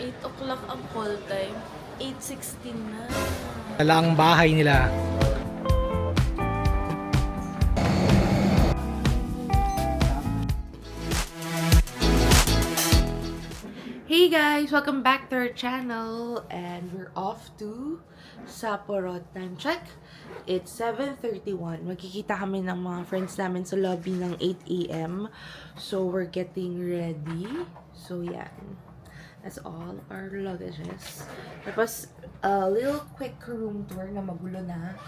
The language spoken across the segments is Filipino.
8 o'clock ang call time. 8:16 na. Wala ang bahay nila. Hey guys! Welcome back to our channel. And we're off to Sapporo. Time check. It's 7:31. Magkikita kami ng mga friends namin sa lobby ng 8 AM. So we're getting ready. So yeah. That's all our luggages. Tapos, a little quick room tour na magulo na.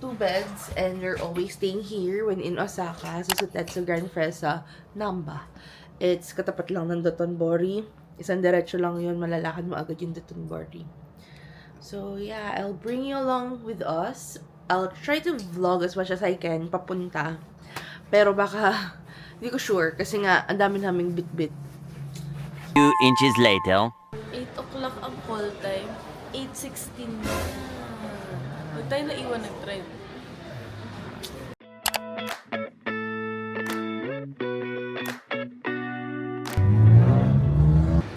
2 beds, and we're always staying here when in Osaka, sa Sutetsu Grand Fresa, Namba. It's katapat lang ng Dotonbori. Isang diretso lang yun, malalakad mo agad yung Dotonbori. So yeah, I'll bring you along with us. I'll try to vlog as much as I can, papunta. Pero baka, hindi ko sure, kasi nga, ang dami naming bit-bit. 2 inches later. 8 o'clock ang call time. 8:16 na. Huwag tayo naiwan nag-drive.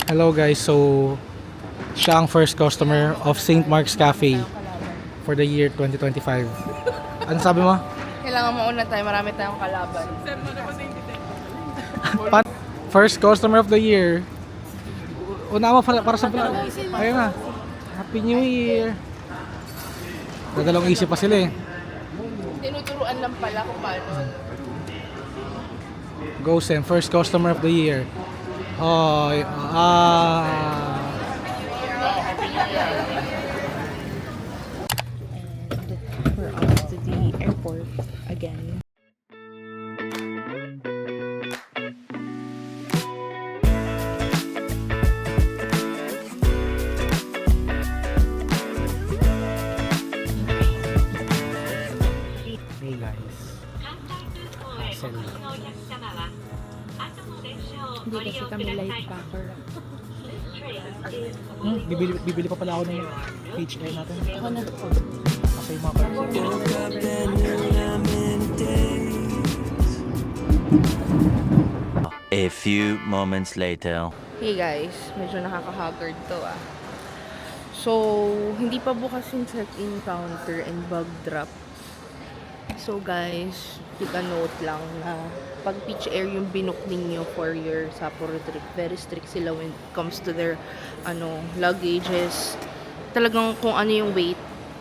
Hello guys, so siya ang first customer of St. Mark's Cafe for the year 2025. Ano sabi mo? Kailangan mauna tayo, marami tayong kalaban. First customer of the year. Una mo para sa vlog. Ayun na. Happy New Year. Dadalawang isip pa sila eh. Tinuturuan lang pala kung paano. Go Sem, first customer of the year. Oh, And we're off to the airport again. Hey guys. Hassle. Hindi kasi kami light packer. Bibili pa pala ako ng HL natin. Ako na. Kasi yung mga A few moments later. Hey guys, medyo nakaka-haggard to ah. So, hindi pa bukas yung check-in counter and bag drop. So guys, keep a note lang na pag Peach Air yung binook ninyo for your Sapporo trip, very strict sila when it comes to their luggages. Talagang kung ano yung weight,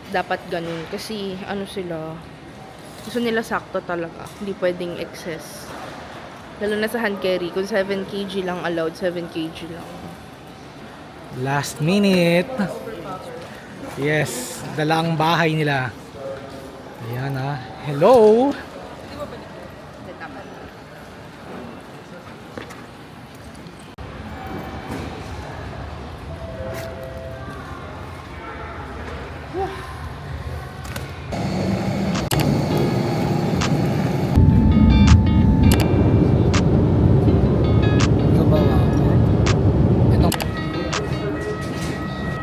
dapat ganun. Kasi sila, gusto nila sakto talaga. Hindi pwedeng excess. Lalo na sa hand carry, kung 7 kg lang allowed, 7 kg lang. last minute. Yes, dala ang bahay nila. Ayan ah. Hello!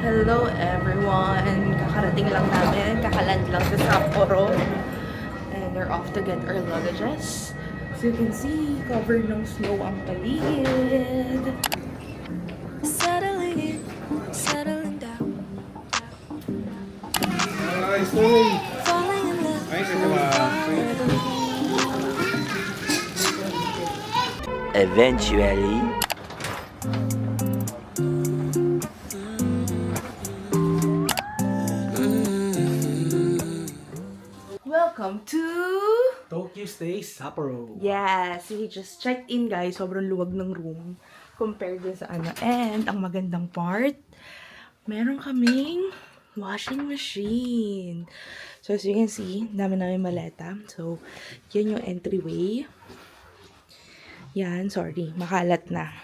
Hello everyone! Kakarating lang namin, kakaland lang sa Sapporo. And we're off to get our luggages. So you can see, covered ng snow ang paligid. Settling down, falling in love. Eventually. Welcome to... Tokyo Stay Sapporo. Yes, we just checked in guys. Sobrang luwag ng room compared dun sa ano. And ang magandang part, meron kaming washing machine. So as you can see, dami namin maleta. So, yan yung entryway. Yan, sorry, makalat na.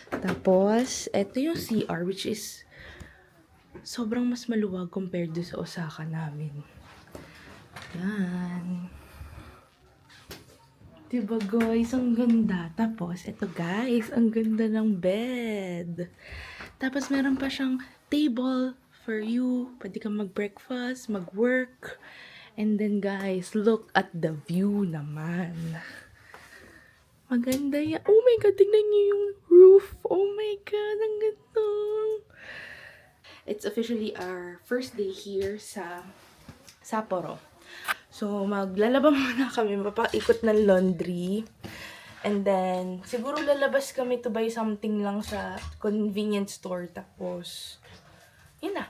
Tapos, eto yung CR which is sobrang mas maluwag compared dun sa Osaka namin. Yan. Diba guys, ang ganda. Tapos, eto guys, ang ganda ng bed. Tapos, meron pa siyang table for you. Pwede kang mag-breakfast, mag-work. And then guys, look at the view naman. Maganda yan. Oh my God, tingnan niyo yung roof. Oh my God, ang ganda. it's officially our first day here sa Sapporo. So, maglalaba muna kami, mapaikot ng laundry. And then, siguro lalabas kami to buy something lang sa convenience store. Tapos, yun na.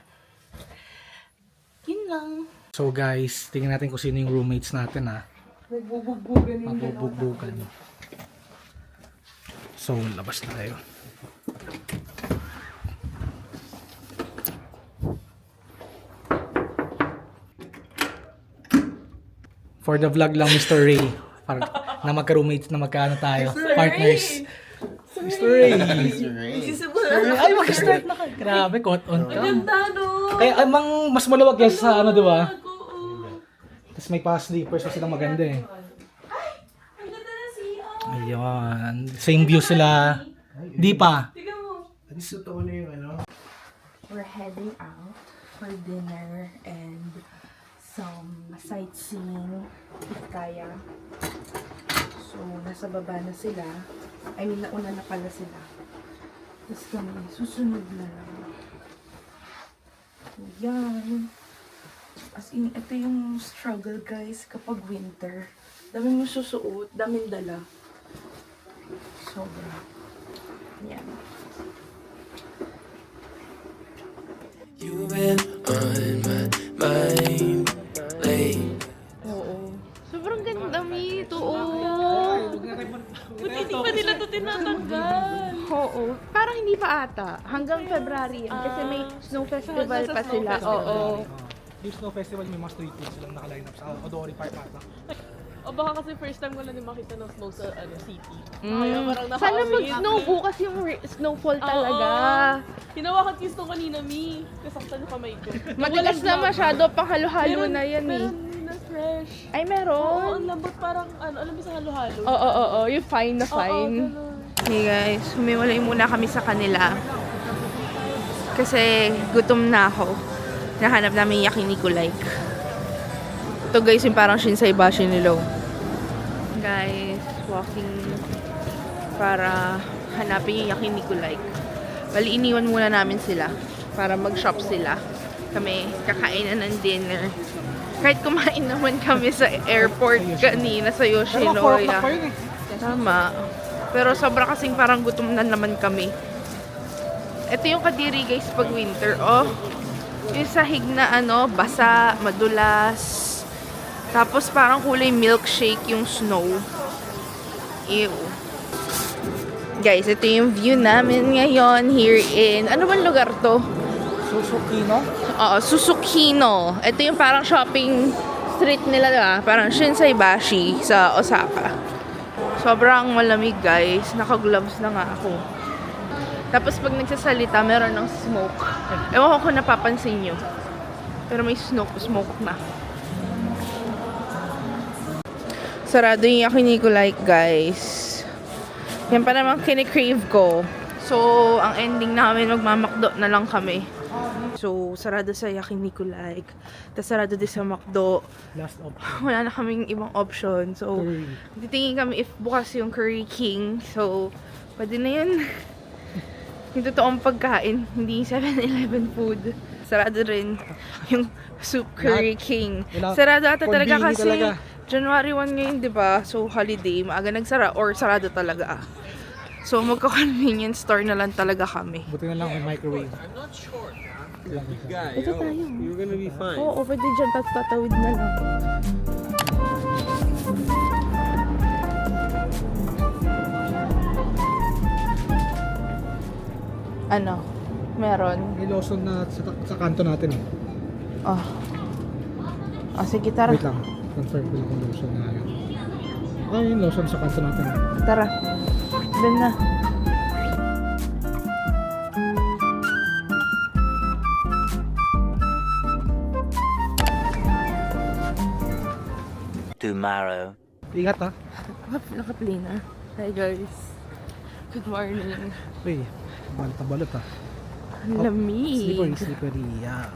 Yun lang. So guys, tingnan natin kung sino yung roommates natin ha. Nagbubugbugan yung Mabubugbugan. So, labas na tayo. For the vlog lang, Mr. Ray. Para na magka-roommates na magkaano tayo. Partners. Mr. Ray. Ay, mag-start na ka. Grabe, caught on ka. Kaya amang mas maluwag yan sa ano, di ba? Tapos may pa-sleepers kasi silang maganda eh. Ayun. Same view sila. Di pa. We're heading out for dinner and some sightseeing if kaya. So, nasa baba na sila. I mean, nauna na pala sila. Tapos kami, susunod na lang. So, yan. As in, ito yung struggle guys kapag winter. Daming mo susuot, daming dala. Sobra. Yan. You've been on my mind lately. Oo. Sobrang ganda, Mi. Ito, oo. Buti hindi pa nila ito tinatanggal. Oo. Parang hindi pa ata. Hanggang February yan. Kasi may snow festival pa sila. Oo. Yung Snow Festival, may mga street foods silang nakaline up sa Odori Park ata. O baka kasi first time ko lang din makita ng snow sa city. Mm. Kaya parang Sana nakaka-amaze. mag-snow bukas yung snowfall talaga. Hinawakan ko yung snow kanina, Mi. Kasaktan yung kamay ko. Madalas na masyado, pang halo-halo na yan eh. Meron hindi na fresh. Ay, Oo, meron. ang lambot parang, alam mo sa halo-halo? Oo. Yung fine na fine. ganun. Hey guys, humiwalay muna kami sa kanila. Kasi gutom na ako. Nahanap namin yakiniku like. Ito guys, yung parang Shinsai Bashi nilo. Guys, walking para hanapin yung yakiniku like. Bali, iniwan muna namin sila para mag-shop sila. Kami kakain na ng dinner. Kahit kumain naman kami sa airport kanina sa Pero 4 Yoshinoya. o'clock pa yun eh. Tama. Pero sobra kasing parang gutom na naman kami. Ito yung Kadiri guys pag winter. Oh, yung sahig na ano, basa, madulas. Tapos parang kulay milkshake yung snow. Ew. Guys, ito yung view namin ngayon here in, ano bang lugar to? Suzuki, no? Oo, Susukino. Ito yung parang shopping street nila, diba? Parang Shinsai Bashi sa Osaka. Sobrang malamig, guys. Naka-gloves na nga ako. Tapos pag nagsasalita, meron ng smoke. Ewan ko kung napapansin nyo. Pero may smoke na. Sarado yung yakiniku like, guys. Yan pa naman kinikrave ko. So, ang ending namin, magmamakdo na lang kami. So, sarado sa yakiniku like. Tapos sarado din sa McDo. Last option. Wala na kaming ibang option. So, Curry. titingin kami if bukas yung Curry King. So, pwede na yun. Yung totoong pagkain, hindi yung 7-Eleven food. Sarado rin yung Soup Curry King. Sarado ata talaga Convenient kasi talaga. January 1 ngayon, di ba? So, holiday. Maaga nagsara or sarado talaga. So, magka-convenience store na lang talaga kami. Buti na lang may microwave. Ito tayo. You're gonna be fine. Oo, pwede dyan. Tapos tatawid na lang. Ano? Meron? May Lawson na sa kanto natin. Oh. Ah, sige, tara. Wait lang. Confirm ko lang kung Lawson na yun. Ah, yung Lawson sa kanto natin. Tara. Doon na. Tomorrow. Ingat ha. Naka-play na. Hi guys. Good morning. Uy, balot na balot ha. Ang lamig. Slippery. Yeah.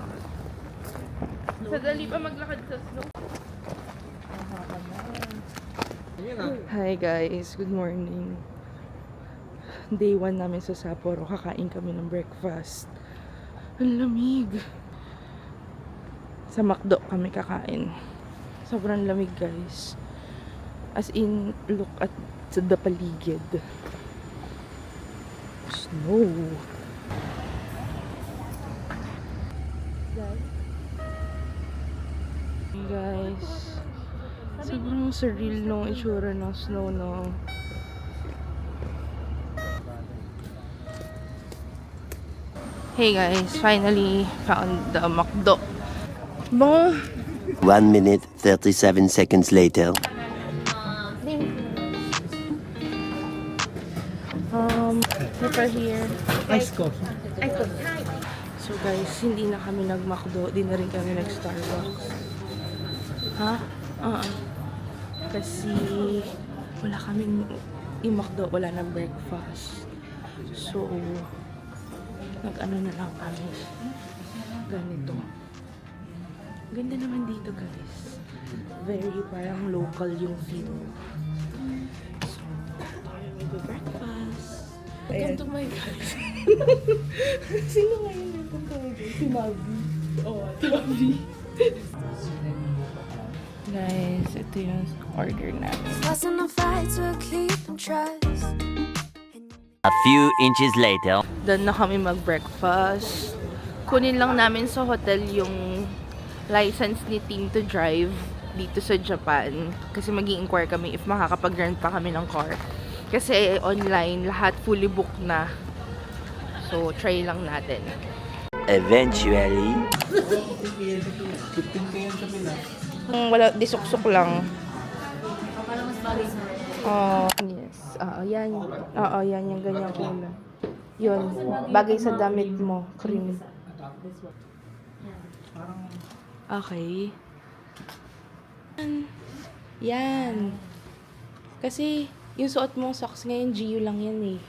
Sadali pa maglakad sa snow. Hi guys, good morning. Day 1 namin sa Sapporo, kakain kami ng breakfast. Ang lamig. Sa McDo kami kakain. Sobrang lamig, guys. As in, look at the paligid. Snow. Guys, sobrang surreal nung itsura ng snow, no? Hey guys, finally found the McDo. Bango. 1 minute 37 seconds later. Prepare here. Ice coffee. So guys, hindi na kami nag-McDo, di na rin kami nag-Starbucks. Ha? Kasi wala kaming i-McDo, wala na breakfast. So, nag-ano na lang kami. Ganito. Ganda naman dito, guys. Very parang local yung feel. So, tayo mag-breakfast. Welcome to my guys. Sino ngayon welcome to my guys? Si Mavi. Oo, si Mavi. Guys, ito yung order namin. Wasn't a fight to keep and trust. A few inches later. Doon na kami mag-breakfast. Kunin lang namin sa hotel yung license ni Team to Drive dito sa Japan. Kasi mag-i-inquire kami if makakapag-rent pa kami ng car. Kasi online, lahat fully booked na. So, try lang natin. Eventually. Wala, disuksok lang. Yes. Yan. Yan yung ganyang kulay. Yun. Bagay sa damit mo. Cream. Okay. Yan. Kasi, yung suot mong socks ngayon, GU lang yan eh.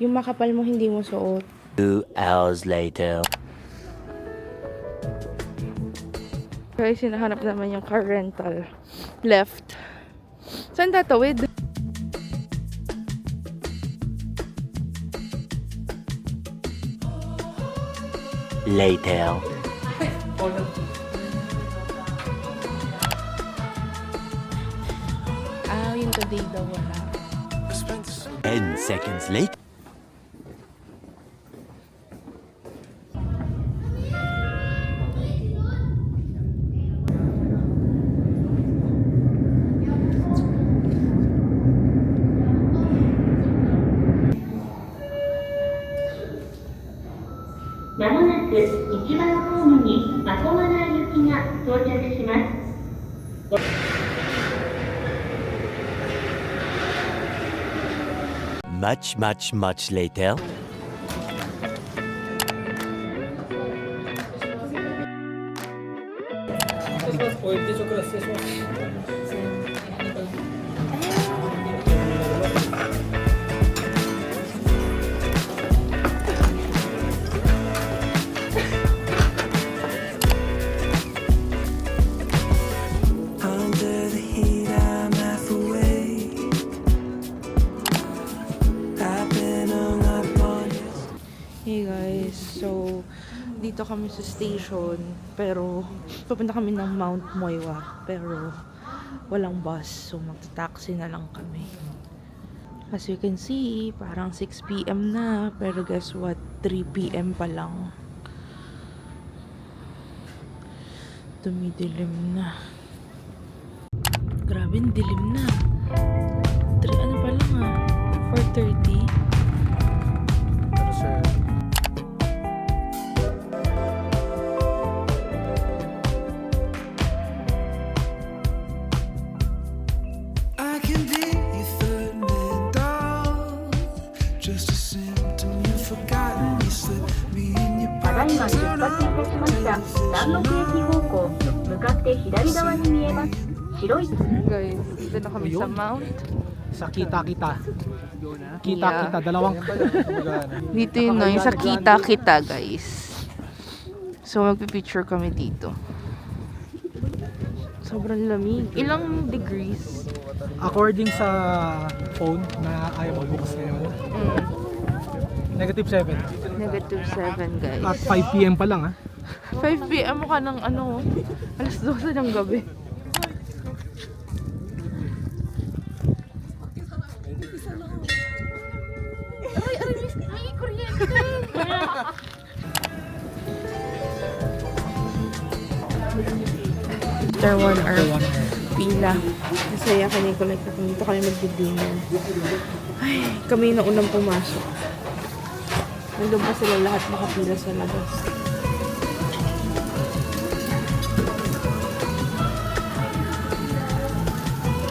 Yung makapal mo, hindi mo suot. 2 hours later. Guys, hinahanap naman yung car rental. Left. Saan tatawid? Later. Yung today daw wala. 10 seconds later. Much later. Under the heat, I'm half awake. I've been hung up on you. Hey guys, so dito kami sa station, pero papunta kami ng Mount Moiwa, pero walang bus, so magta-taxi na lang kami. As you can see, parang 6 PM na, pero guess what, 3 PM pa lang. Dumidilim na. Grabe, dilim na. 3 ano pa lang 4:30. Pero sir, I can be your third man dog. Just a symptom you've forgotten. You slip me in your ただい pocket. ま出発いたしました南六駅方向向かって左側に見えます白い Guys, dito na kami sa Mount. sa kita-kita. Kita-kita, dalawang Dito yun na, yung sa kita-kita, guys. So, magpipicture kami dito. Sobrang lamig. Ilang degrees? according sa phone na ayaw magbukas ngayon. -7. -7 guys. At 5 p.m. pa lang, ha? 5 p.m. mukha ng ano, alas 12 ng gabi. May kuryente! After 1 hour pila. Masaya kami collect na dito kami magdi-dinner. Ay, kami na unang pumasok. Nandun pa sila lahat nakapila sa labas.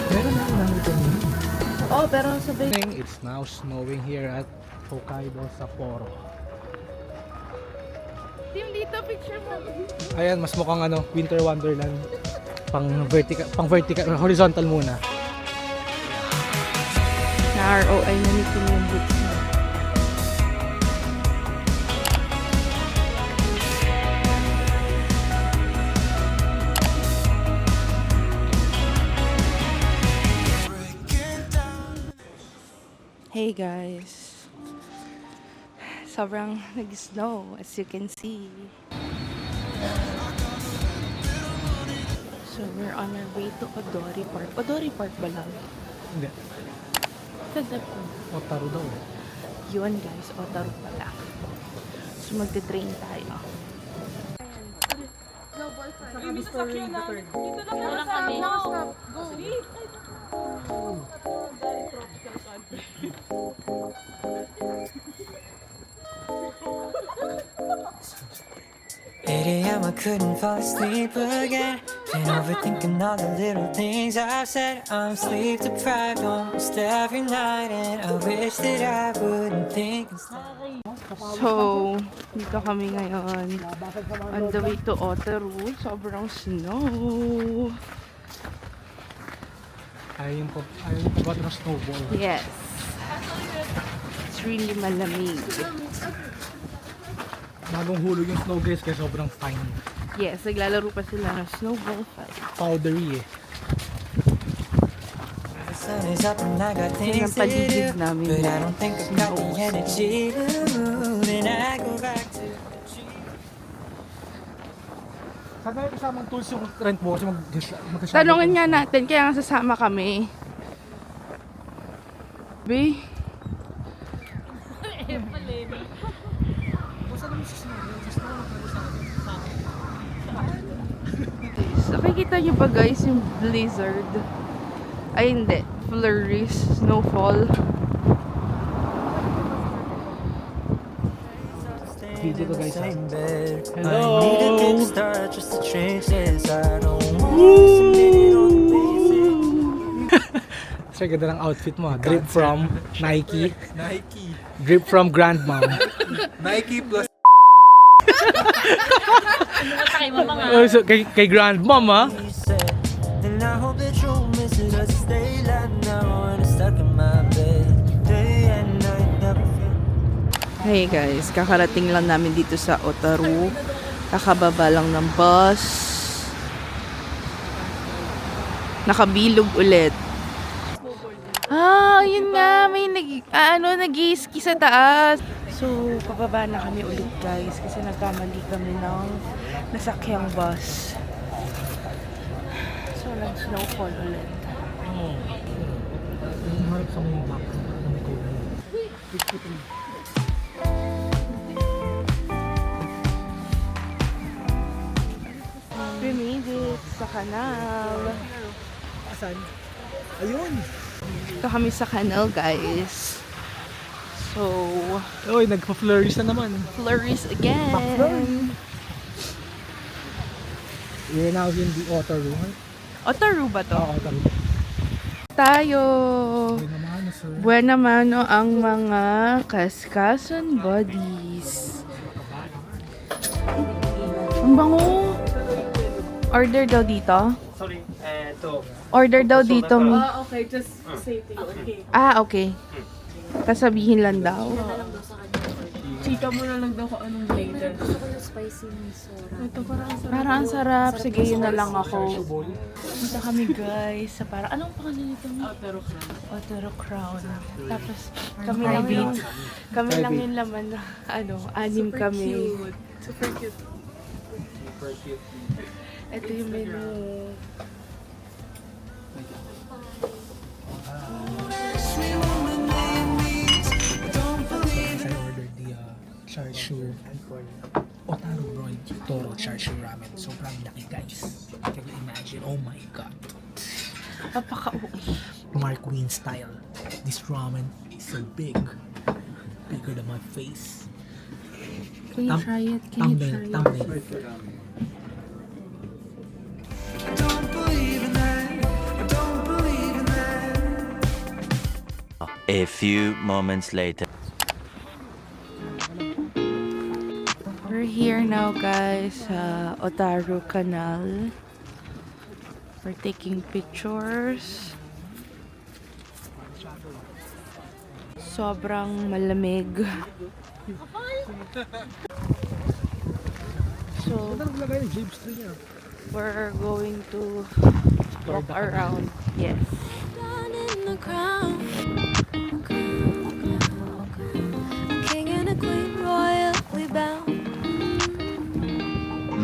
Meron na lang ito. Oh, pero sabay. It's now snowing here at Hokkaido, Sapporo. Team dito, picture mo. Ayan, mas mukhang ano, Winter Wonderland. Pang horizontal muna. Na-ROI na ni Kim yung boots na. Hey guys. Sobrang nag-snow as you can see. So we're on our way to Odori Park. Odori Park ba lang? Hindi. Ganda po. Otaru daw. Yun guys, Otaru pala. So magte-train tayo. AM, I couldn't fall asleep again. Been overthinking all the little things I've said. I'm sleep deprived almost every night, and I wish that I wouldn't think instead. So, dito kami ngayon. On the way to Otaru. Sobrang snow. Ayun po ng snowball. Yes. It's really malamig. Bagong hulog yung snow guys kaya sobrang fine. Yes, naglalaro pa sila ng snowball fight. Powdery eh. The sun is up and I got Yun ang things to do, paligid namin. but I don't think I've got the energy to move, and I go back to the tree. Saan na yung kasamang tools yung rent mo? Kasi mag-shadow. Tanungin nga natin, kaya nga sasama kami. Be? Nakikita nyo ba guys yung blizzard? Ay hindi, flurries, snowfall. Video to guys. Same bed. Hello. I need a good start just to change this. I don't want to submit it on the basic. Sir, ganda ng outfit mo. Drip from Nike. Nike. Drip from Grandmom. Nike plus Oh, so, kay Grandmom ha? You said, and I hope that you'll miss it as I stay like now when I'm stuck in my bed. Day and night, never feel. Hey guys, kakarating lang namin dito sa Otaru. Kakababa lang ng bus. Nakabilog ulit. Ah, yun nga, may nag-i-ski sa taas. So, pababa na kami ulit guys kasi nagkamali kami ng nasakyang bus. So, nag-snowfall ulit. Harap sa mga back. We made it sa kanal. Asan? Ayun! Ito kami sa kanal guys. So, Uy, nagpa-flurries na naman. flurries again. We're now in the Otaru. Otaru ba to? Oo, Otaru. Tayo! Uy naman, sir. Buena mano ang mga kaskason bodies. Ang bango! Order daw dito? sorry, to Order daw dito. Okay, just say to you, okay. Ah, okay. Kasabihin lang daw. Chika mo na lang daw kung anong flavor. Gusto ko yung spicy miso. Ito parang ang sarap. Parang ang sarap. Sige, yun na lang ako. Punta kami guys sa parang, anong pangalan nito? Pero Otero Crown. Tapos kami lang yun. Kami lang yung laman na, anim kami. cute. Super cute. Ito yung menu. I ordered the char siu Otaru Roy Toro char siu ramen. Sobrang laki guys. Can you imagine? Oh my god. Papaka-uwi. Mark Queen style. This ramen is so big. Bigger than my face. Can you try it? Can you try it? Thumbnail. I don't believe in that. I don't believe in that. A few moments later. We're here now guys sa Otaru Canal. We're taking pictures. Sobrang malamig. So, we're going to walk around. Yes. Down in the crown. A king and a queen royally bound.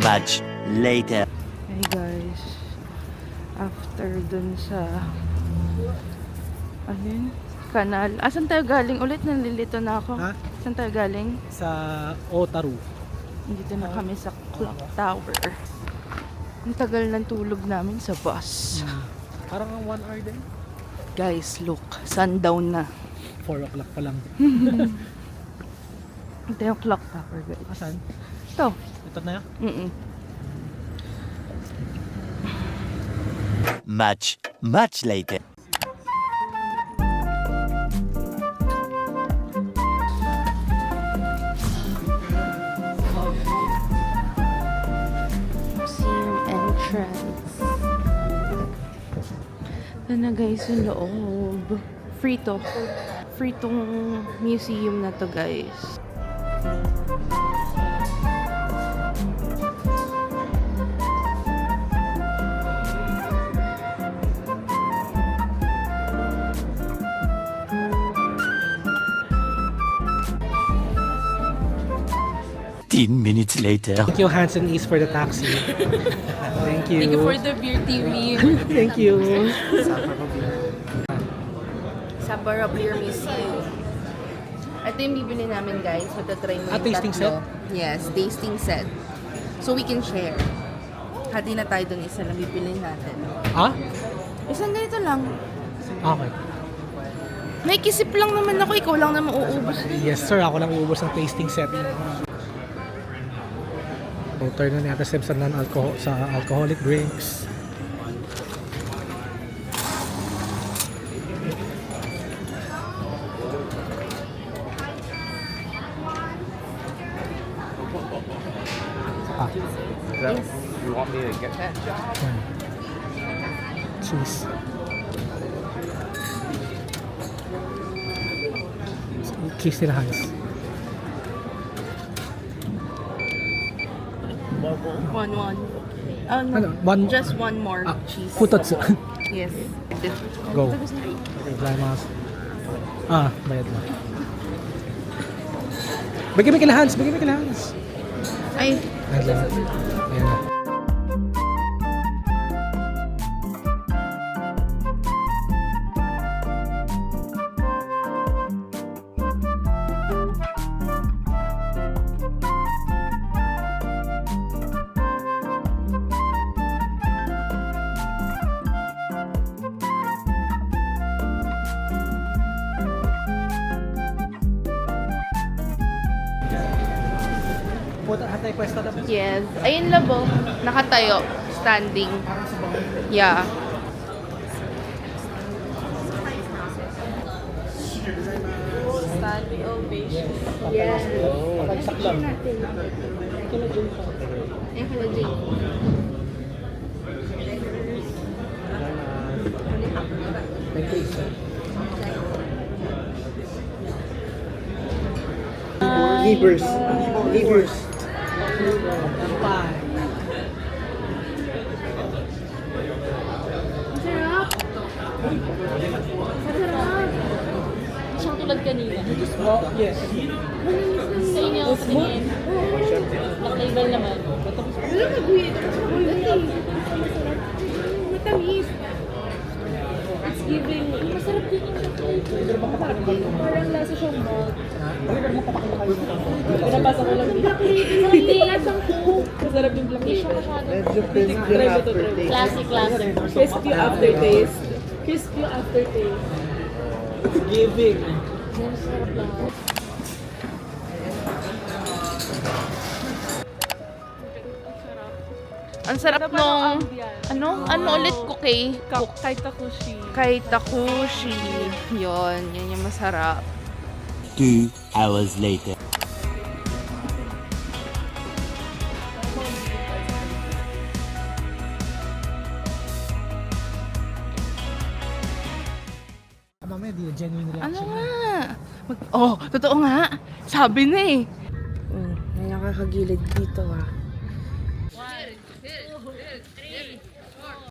Much later. Hey guys. After dun sa ano yun? Kanal. Asan tayo galing? Ulit nalilito na ako. Ha? Saan tayo galing? Sa Otaru. Dito na kami sa clock tower. Ang tagal ng tulog namin sa bus. Parang 1 hour din. Guys, look. Sundown na. 4 o'clock pa lang. Ito yung clock tower, guys. Asan? Ito. Ito na yan? Mm-mm. Much later. Museum entrance. Ito na guys yung loob. Free to. Free tong museum na to guys. Minutes later. Thank you, Hans and East, for the taxi. Thank you. Thank you for the beer TV. Thank you. Sapporo Beer Museum. Ito yung bibili namin guys. Matatry mo yung tasting tatlo. set? Yes, tasting set. So we can share. Hati na tayo dun isa lang bibili natin. Ah? Isang ganito lang. Okay. May kisip lang naman ako. Ikaw lang naman uubos. Yes sir, ako lang uubos ng tasting set. So, turn na natin sa non-alcohol sa alcoholic drinks. Yes. You want me to get that? Cheese. Cheese nila Hans. One. No, Ano? One. just one more cheese. Futatsu. Yes. Go. Gozaimasu. Bayad mo. Bigyan mo kila Hans. Ay, Ayan na. Puta, hatay pwesto na. yes. Ayun labo. Nakatayo. Standing. Yeah. Standing ovation. Yes. Pagsak lang. Ayun pala, Jane. Thank you, sir. Givers. Sarap. Sarap. Siyang tulad kanina. Yes. Sa inyo, sa tingin. Naka-label naman. Matamis. It's giving. Masarap din yung chocolate. Parang lasa siyang malt. Pinapasa ko lang dito. Hindi. Lasang coke. Masarap yung black siya masyado. Classic. Crispy aftertaste. Crispy aftertaste. Giving. Masarap lang. Ang sarap nung... Ano ulit cookie? Kaitakushi. Kaitakushi. Yun yung masarap. 2 hours later. Mamaya di na genuine Ano reaction. nga? Totoo nga. Sabi na eh. May nakakagilid dito ah.